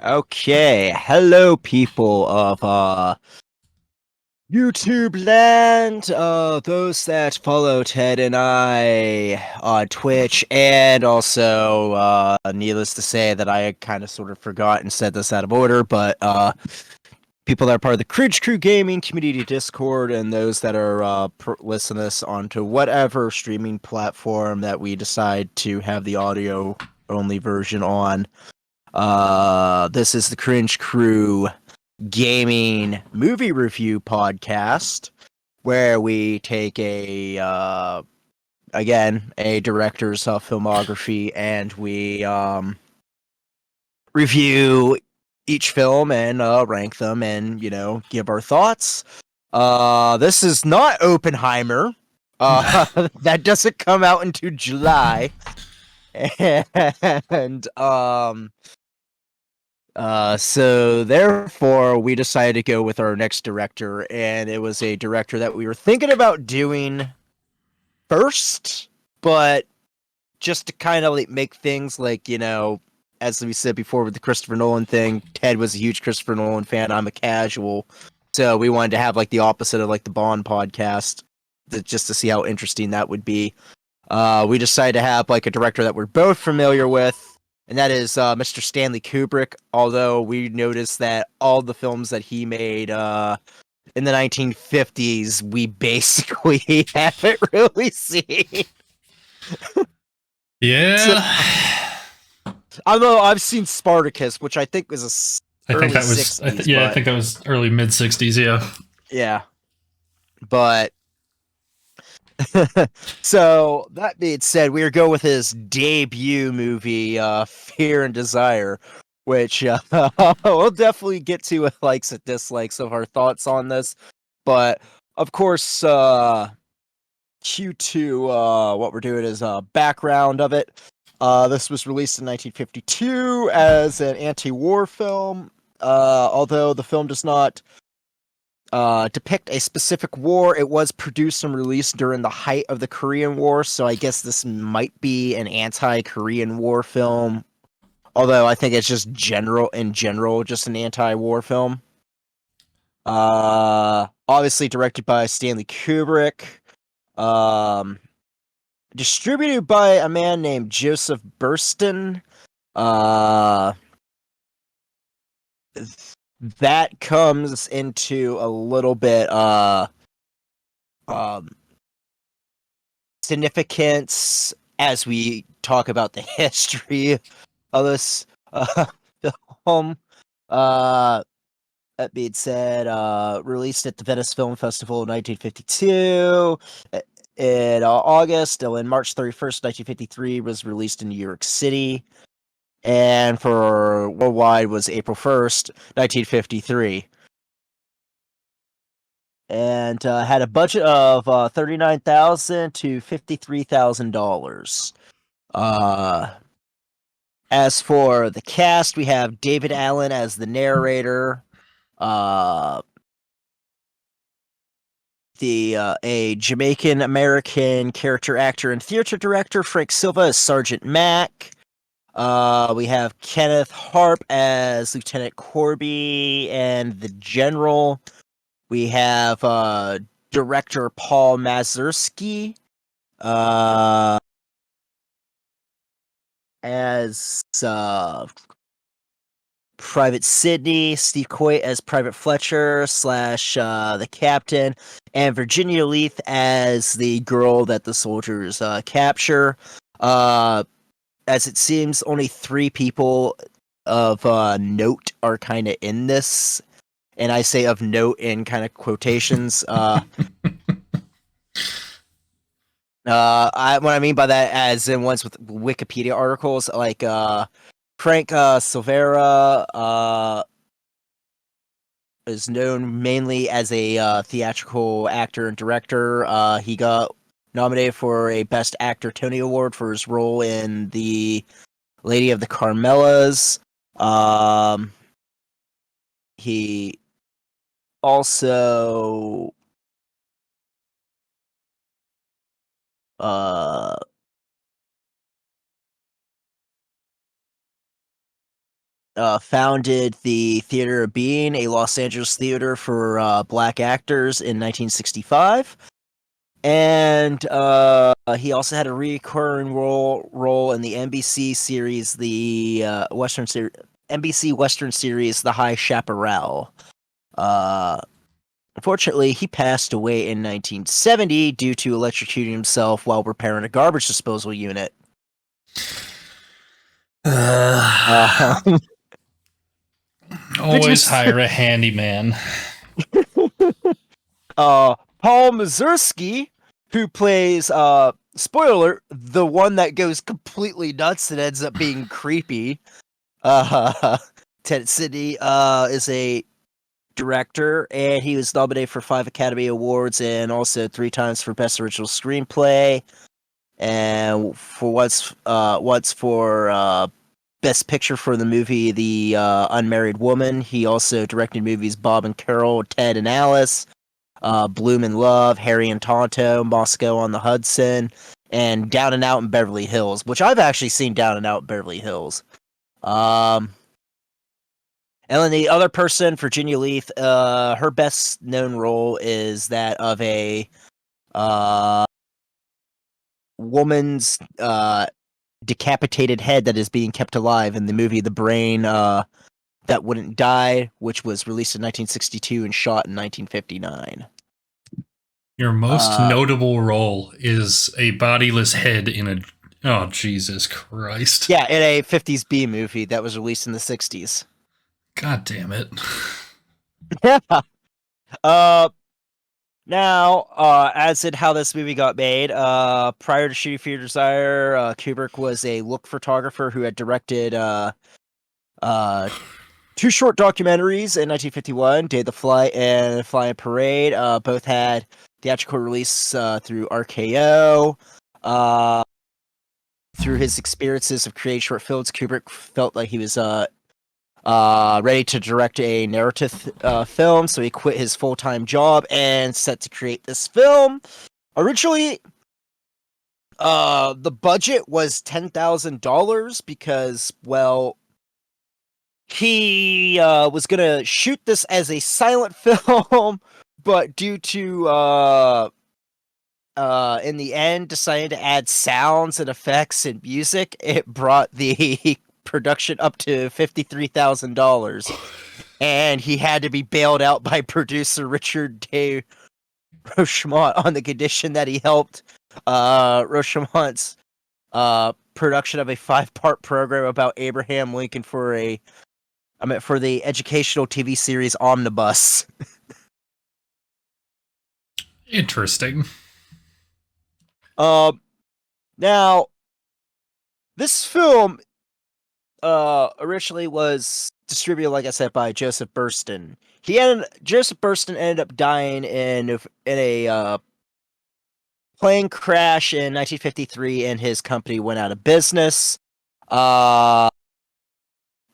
Okay, hello people of YouTube land, those that follow Ted and I on Twitch, and also needless to say that I kind of sort of forgot and said this out of order, but people that are part of the Cringe Crew Gaming Community Discord, and those that are listen to this onto whatever streaming platform that we decide to have the audio only version on. This is the Cringe Crew Gaming Movie Review Podcast, where we take a director's filmography, and we review each film and rank them, and give our thoughts. This is not Oppenheimer. That doesn't come out until July, and so therefore we decided to go with our next director, and it was a director that we were thinking about doing first, but just to kind of like make things like, as we said before with the Christopher Nolan thing, Ted was a huge Christopher Nolan fan, I'm a casual. So we wanted to have like the opposite of like the Bond podcast, just to see how interesting that would be. We decided to have like a director that we're both familiar with, and that is Mr. Stanley Kubrick. Although we noticed that all the films that he made in the 1950s, we basically haven't really seen. So, Yeah. although I've seen Spartacus, which I think was I think early that was 60s, yeah, I but think that was early mid 60s, yeah. yeah. But so that being said, we are going with his debut movie, Fear and Desire, which we'll definitely get to with likes and dislikes of our thoughts on this. But of course, Q2, what we're doing is a background of it. This was released in 1952 as an anti-war film, although the film does not depict a specific war. It was produced and released during the height of the Korean War, so I guess this might be an anti-Korean War film. Although I think it's just in general, just an anti-war film. Obviously directed by Stanley Kubrick. Um, Distributed by a man named Joseph Burston. Uh, that comes into a little bit um significance as we talk about the history of this film. Uh, that being said, released at the Venice Film Festival in 1952. In August, in March 31st, 1953, was released in New York City. And for worldwide was April 1st, 1953. And had a budget of $39,000 to $53,000. As for the cast, we have David Allen as the narrator, uh, a Jamaican American character actor and theater director Frank Silva as Sergeant Mack. We have Kenneth Harp as Lieutenant Corby and the General. We have director Paul Mazursky as Private Sydney, Steve Coit as Private Fletcher slash the captain, and Virginia Leith as the girl that the soldiers capture. As it seems, only 3 people of note are kind of in this, and I say of note in kind of quotations. What I mean by that, as in ones with Wikipedia articles, like Frank Silvera is known mainly as a theatrical actor and director. He got nominated for a Best Actor Tony Award for his role in The Lady of the Carmelas. He also uh founded the Theater of Being, a Los Angeles theater for black actors in 1965. And he also had a recurring role in the NBC series, the NBC Western series, The High Chaparral. Uh, Unfortunately, he passed away in 1970 due to electrocuting himself while repairing a garbage disposal unit. Uh, Always hire a handyman. Paul Mazursky, who plays spoiler alert, the one that goes completely nuts and ends up being creepy. Ted Sidney is a director, and he was nominated for 5 Academy Awards and also 3 times for Best Original Screenplay, and for once for Best Picture for the movie The Unmarried Woman. He also directed movies Bob and Carol, Ted and Alice, Bloom and Love, Harry and Tonto, Moscow on the Hudson, and Down and Out in Beverly Hills, which I've actually seen Down and Out in Beverly Hills. And then the other person, Virginia Leith, her best known role is that of a woman's decapitated head that is being kept alive in the movie The Brain That Wouldn't Die, which was released in 1962 and shot in 1959. Your most notable role is a bodiless head in a... Oh, Jesus Christ. Yeah, in a 50s B movie that was released in the 60s. God damn it. Yeah. Now, as in how this movie got made, prior to shooting Fear Desire, Kubrick was a look photographer who had directed 2 short documentaries in 1951, Day of the Flight and Flying Parade. Both had theatrical release through RKO. Through his experiences of creating short films, Kubrick felt like he was ready to direct a narrative film, so he quit his full-time job and set to create this film. Originally, the budget was $10,000 because, well, he was gonna shoot this as a silent film, but due to in the end deciding to add sounds and effects and music, it brought the production up to $53,000, and he had to be bailed out by producer Richard de Rochemont on the condition that he helped Rochemont's production of a 5-part program about Abraham Lincoln for the educational TV series Omnibus. Interesting. Now, this film originally was distributed, like I said, by Joseph Burston. Joseph Burston ended up dying in a plane crash in 1953, and his company went out of business.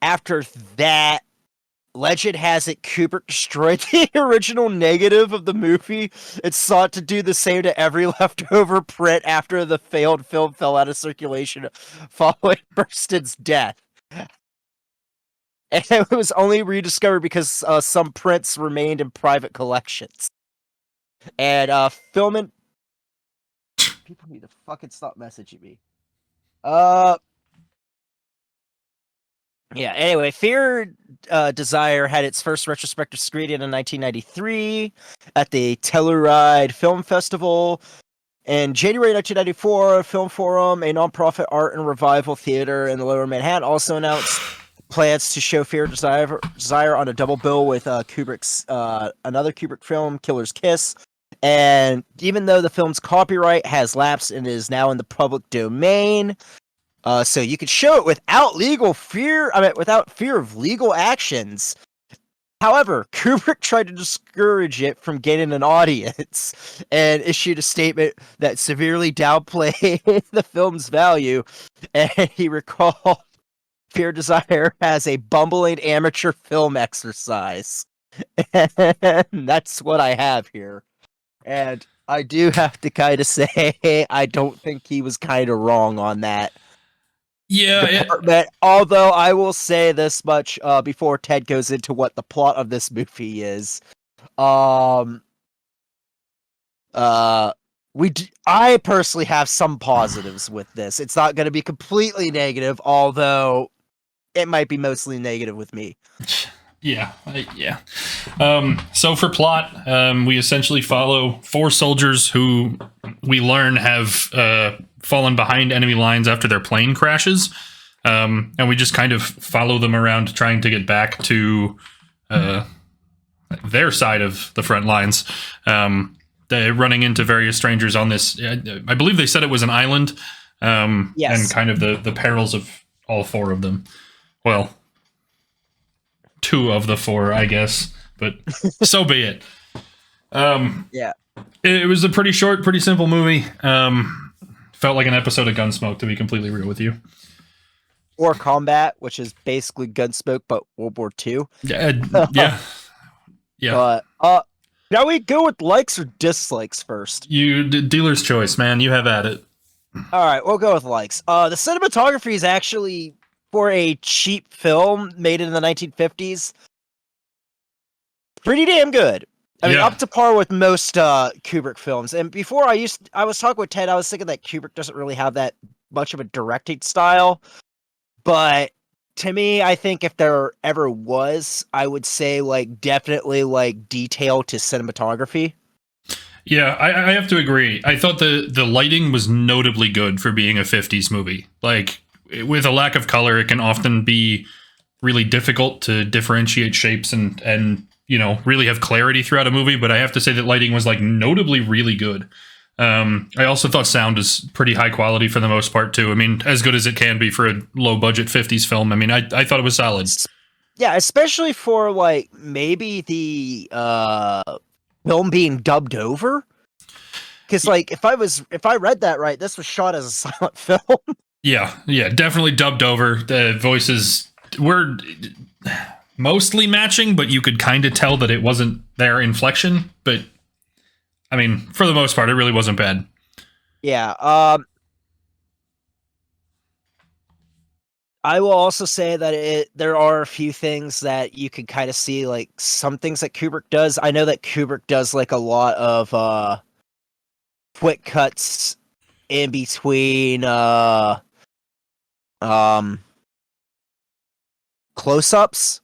After that, legend has it Kubrick destroyed the original negative of the movie and sought to do the same to every leftover print after the failed film fell out of circulation following Burston's death. And it was only rediscovered because some prints remained in private collections. And filming... People need to fucking stop messaging me. Yeah, anyway, Fear Desire had its first retrospective screening in 1993 at the Telluride Film Festival. In January 1994, Film Forum, a nonprofit art and revival theater in the Lower Manhattan, also announced plans to show Fear Desire on a double bill with Kubrick's another Kubrick film, Killer's Kiss. And even though the film's copyright has lapsed and is now in the public domain, so you could show it without without fear of legal actions. However, Kubrick tried to discourage it from gaining an audience and issued a statement that severely downplayed the film's value, and he recalled Fear Desire as a bumbling amateur film exercise. And that's what I have here. And I do have to kind of say, I don't think he was kind of wrong on that. department. Although I will say this much before Ted goes into what the plot of this movie is. Um, I personally have some positives with this. It's not going to be completely negative, although it might be mostly negative with me. Yeah. So for plot, we essentially follow 4 soldiers who we learn have fallen behind enemy lines after their plane crashes. And we just kind of follow them around trying to get back to their side of the front lines. They're running into various strangers on this. I believe they said it was an island. Yes. And kind of the perils of all 4 of them. Well, 2 of the 4, I guess, but so be it. Yeah. It was a pretty short, pretty simple movie. Felt like an episode of Gunsmoke, to be completely real with you. Or Combat, which is basically Gunsmoke, but World War II. Yeah. But now we go with likes or dislikes first. Dealer's choice, man. You have at it. All right, we'll go with likes. The cinematography is actually, for a cheap film made in the 1950s, pretty damn good. I mean, up to par with most Kubrick films. And before I was talking with Ted, I was thinking that Kubrick doesn't really have that much of a directing style. But to me, I think if there ever was, I would say definitely detail to cinematography. Yeah, I have to agree. I thought the lighting was notably good for being a 50s movie. Like, with a lack of color, it can often be really difficult to differentiate shapes and really have clarity throughout a movie. But I have to say that lighting was notably really good. I also thought sound is pretty high quality for the most part too. I mean, as good as it can be for a low budget 50s film. I mean, I thought it was solid. Yeah, especially for maybe the film being dubbed over. Because if I read that right, this was shot as a silent film. Yeah, definitely dubbed over. The voices were mostly matching, but you could kind of tell that it wasn't their inflection. But I mean, for the most part, it really wasn't bad. Yeah. I will also say that there are a few things that you can kind of see, some things that Kubrick does. I know that Kubrick does a lot of quick cuts in between close-ups,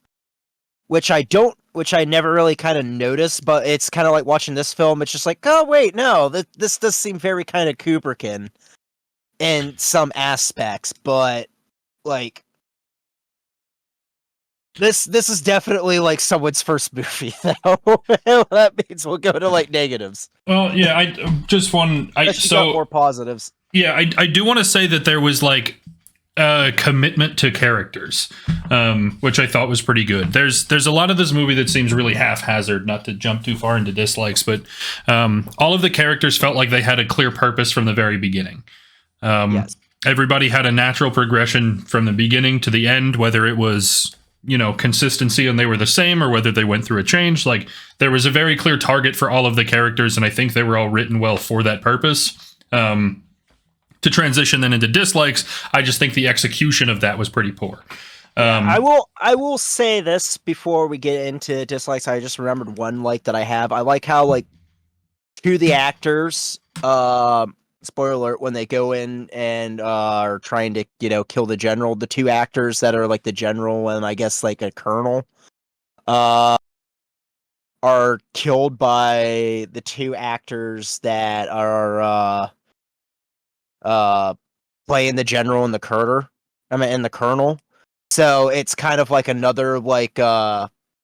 which I never really kind of noticed, but it's kind of like watching this film. It's just oh wait, no, this does seem very kind of Kubrickian in some aspects, but this is definitely someone's first movie, though. That means we'll go to negatives. Well, yeah, I just one. Got more positives. Yeah, I do want to say that there was commitment to characters, which I thought was pretty good. There's a lot of this movie that seems really haphazard, not to jump too far into dislikes, but all of the characters felt like they had a clear purpose from the very beginning. Yes. Everybody had a natural progression from the beginning to the end, whether it was consistency and they were the same, or whether they went through a change. There was a very clear target for all of the characters, and I think they were all written well for that purpose. To transition then into dislikes, I just think the execution of that was pretty poor. I will say this before we get into dislikes. I just remembered one that I have. I like how to the actors, spoiler alert, when they go in and are trying to kill the general, the 2 actors that are the general and I guess a colonel are killed by the 2 actors that are playing the general and the colonel. So it's kind of another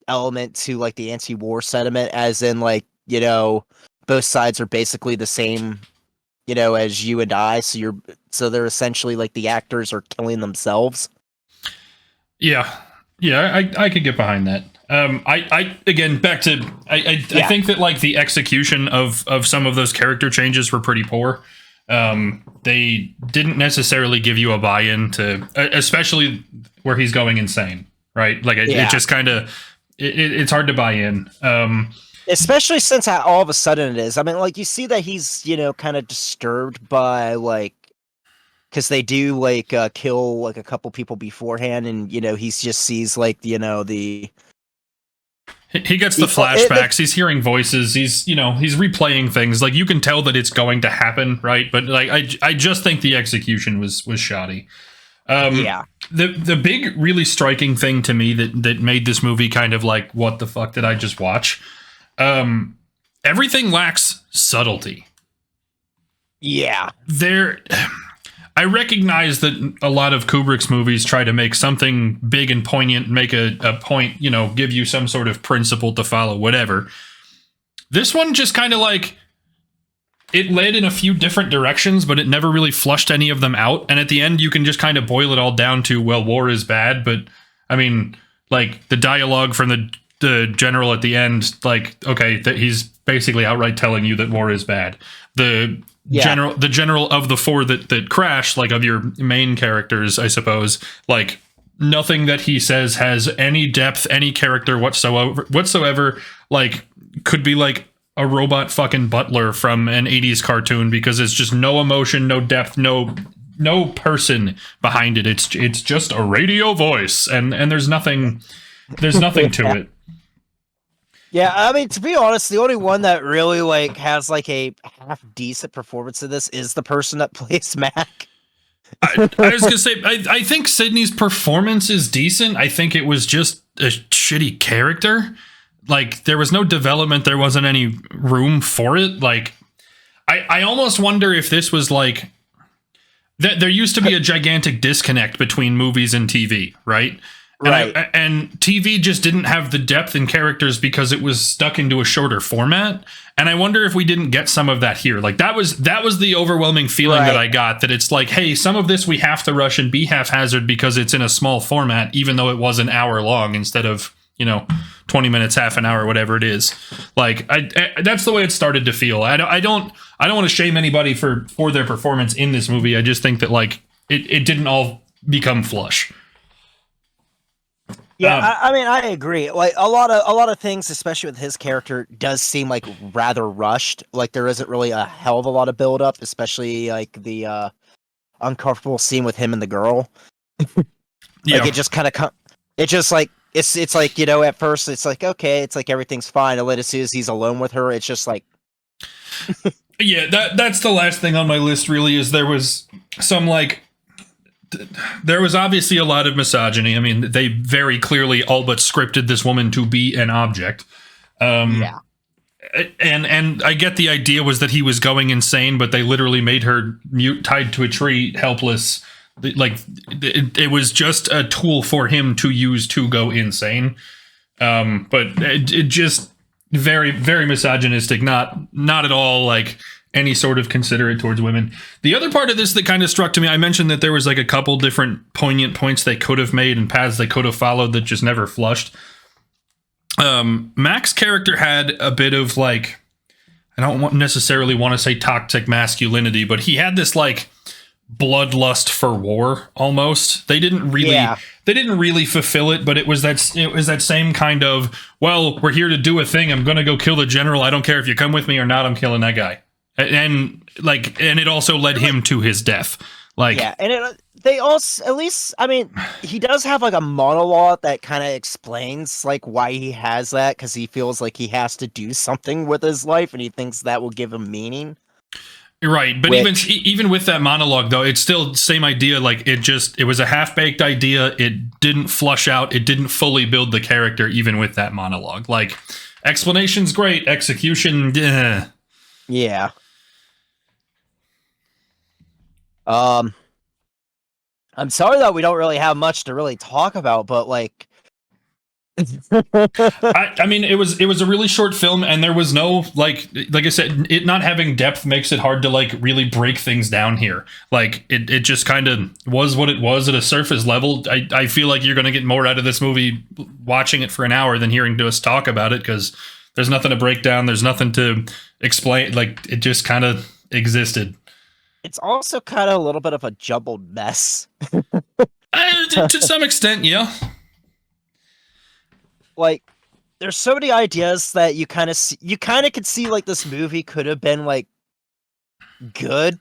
element to the anti-war sentiment, as in both sides are basically the same, as you and I. So they're essentially the actors are killing themselves. Yeah, I could get behind that. I again, back to I think that the execution of some of those character changes were pretty poor. They didn't necessarily give you a buy-in to, especially where he's going insane, right? It just kind of it's hard to buy in. Especially since all of a sudden it is. I mean, you see that he's, kind of disturbed by, because they do like kill like a couple people beforehand, and he just sees like the he gets the flashbacks. He's hearing voices. He's he's replaying things. Like you can tell that it's going to happen, right? But like I just think the execution was shoddy. Yeah. The big, really striking thing to me that made this movie kind of like, what the fuck did I just watch? Everything lacks subtlety. Yeah. I recognize that a lot of Kubrick's movies try to make something big and poignant, make a point, give you some sort of principle to follow, whatever. This one just kind of like, it led in a few different directions, but it never really flushed any of them out. And at the end, you can just kind of boil it all down to, well, war is bad. But I mean, like the dialogue from the general at the end, like, okay, that he's basically outright telling you that war is bad. The general of the four that crash, like of your main characters, I suppose, like nothing that he says has any depth, any character whatsoever, like could be like a robot fucking butler from an 80s cartoon, because it's just no emotion, no depth, no person behind it. It's just a radio voice, and there's nothing to it. Yeah, I mean, to be honest, the only one that really like has like a half decent performance of this is the person that plays Mac. I was gonna say, I think Sydney's performance is decent. I think it was just a shitty character. Like there was no development, there wasn't any room for it. Like I almost wonder if this was like there used to be a gigantic disconnect between movies and TV, right? Right. And TV just didn't have the depth in characters because it was stuck into a shorter format. And I wonder if we didn't get some of that here. Like that was the overwhelming feeling that I got, that it's like, hey, some of this we have to rush and be haphazard because it's in a small format, even though it was an hour long instead of 20 minutes, half an hour, whatever it is. Like that's the way it started to feel. I don't want to shame anybody for their performance in this movie. I just think that like it didn't all become flush. Yeah, I mean, I agree. Like a lot of things, especially with his character, does seem like rather rushed. Like there isn't really a hell of a lot of build up, especially like the uncomfortable scene with him and the girl. Like it just kind of it just like it's like at first it's like okay, it's like everything's fine, and then as soon as he's alone with her, it's just like yeah, that's the last thing on my list. Really, is there was some like. There was obviously a lot of misogyny. I mean, they very clearly all but scripted this woman to be an object. Yeah. And I get the idea was that he was going insane, but they literally made her tied to a tree, helpless. Like it was just a tool for him to use to go insane. But it just very, very misogynistic. Not at all like any sort of considerate towards women. The other part of this that kind of struck to me, I mentioned that there was like a couple different poignant points they could have made and paths they could have followed that just never flushed. Mac's character had a bit of like, I don't necessarily want to say toxic masculinity, but he had this like bloodlust for war almost. They didn't really fulfill it, but it was that same kind of, well, we're here to do a thing. I'm going to go kill the general. I don't care if you come with me or not. I'm killing that guy. And it also led him to his death. Like, yeah, and they also, at least, I mean, he does have like a monologue that kind of explains like why he has that, because he feels like he has to do something with his life, and he thinks that will give him meaning. Right, but even with that monologue, though, it's still the same idea. Like it was a half-baked idea. It didn't flush out. It didn't fully build the character, even with that monologue. Like, explanation's great, execution, yeah. I'm sorry that we don't really have much to really talk about, but like, I mean, it was a really short film, and there was no like I said, it not having depth makes it hard to like really break things down here. Like it just kind of was what it was at a surface level. I feel like you're going to get more out of this movie watching it for an hour than hearing us talk about it, because there's nothing to break down. There's nothing to explain. Like it just kind of existed. It's also kind of a little bit of a jumbled mess. To some extent, yeah. Like, there's so many ideas that you kind of could see like this movie could have been like good,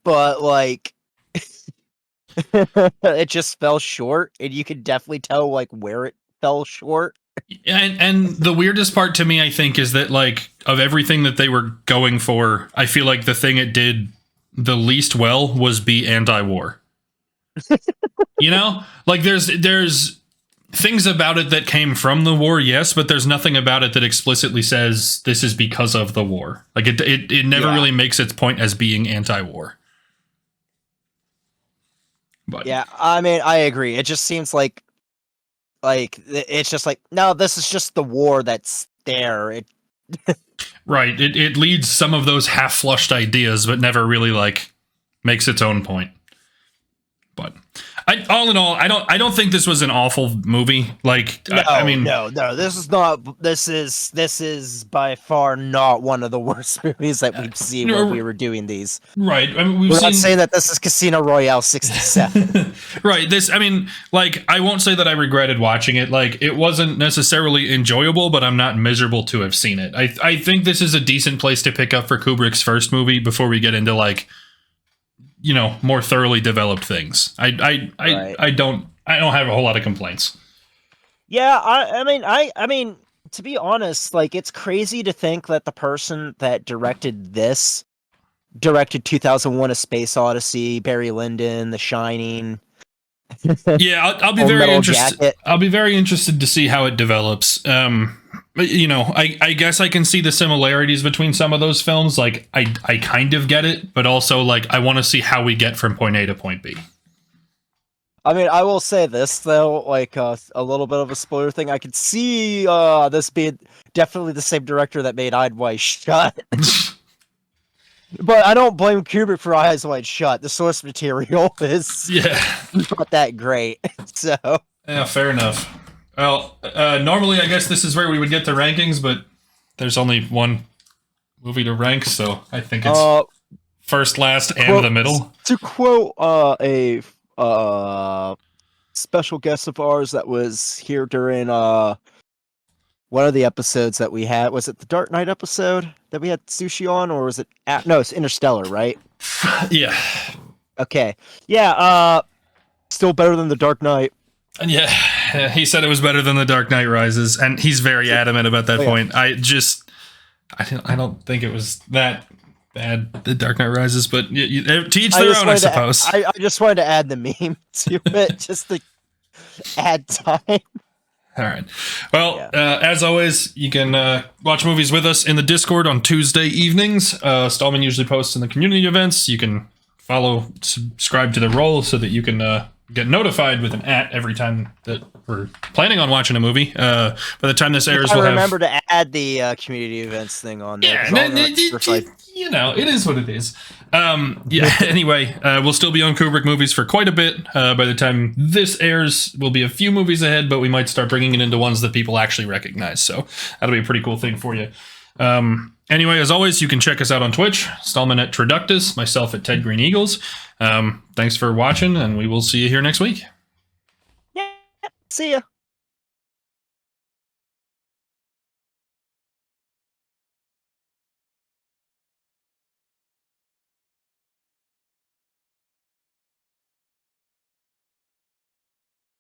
but like It just fell short, and you could definitely tell like where it fell short. And the weirdest part to me, I think, is that like of everything that they were going for, I feel like the thing it did the least well was be anti-war. You know, like there's things about it that came from the war, yes, but there's nothing about it that explicitly says this is because of the war. Like it never really makes its point as being anti-war. But Yeah, I mean, I agree. It just seems like it's just like, no, this is just the war that's there. right, it leads some of those half-flushed ideas, but never really like makes its own point. But all in all, I don't think this was an awful movie. Like, No, I mean, no, this is not. This is by far not one of the worst movies that we've seen when we were doing these. Right. I mean, we're not saying that this is Casino Royale '67. Right. This. I mean, like, I won't say that I regretted watching it. Like, it wasn't necessarily enjoyable, but I'm not miserable to have seen it. I think this is a decent place to pick up for Kubrick's first movie before we get into like, you know, more thoroughly developed things. I don't have a whole lot of complaints. Yeah, I mean, to be honest, like, it's crazy to think that the person that directed this directed 2001: A Space Odyssey, Barry Lyndon, The Shining. Yeah, I'll be very interested. I'll be very interested to see how it develops. You know, I guess I can see the similarities between some of those films. Like, I kind of get it, but also like I want to see how we get from point A to point B. I mean, I will say this though, like a little bit of a spoiler thing. I could see this being definitely the same director that made Eyes Wide Shut. But I don't blame Kubrick for Eyes Wide Shut. The source material is not that great. So yeah, fair enough. Well, normally I guess this is where we would get the rankings, but there's only one movie to rank, so I think it's first, last, and the middle. To quote a special guest of ours that was here during one of the episodes that we had, was it the Dark Knight episode that we had Sushi on, or was it no, it's Interstellar, right? Yeah. Okay. Yeah, still better than the Dark Knight. And yeah, he said it was better than The Dark Knight Rises, and he's very adamant about that point. I don't think it was that bad, The Dark Knight Rises, but to each their own, I suppose. I just wanted to add the meme to it, just to add time. All right. Well, as always, you can watch movies with us in the Discord on Tuesday evenings. Stallman usually posts in the community events. You can subscribe to the roll so that you can get notified with an @ every time that we're planning on watching a movie. By the time this airs, we'll remember to add the community events thing on there. Yeah, you know, it is what it is. Yeah. Anyway, we'll still be on Kubrick movies for quite a bit. By the time this airs, we'll be a few movies ahead, but we might start bringing it into ones that people actually recognize. So that'll be a pretty cool thing for you. Anyway, as always, you can check us out on Twitch, Stallman at Traductus, myself at Ted Green Eagles. Thanks for watching, and we will see you here next week. Yeah, see ya.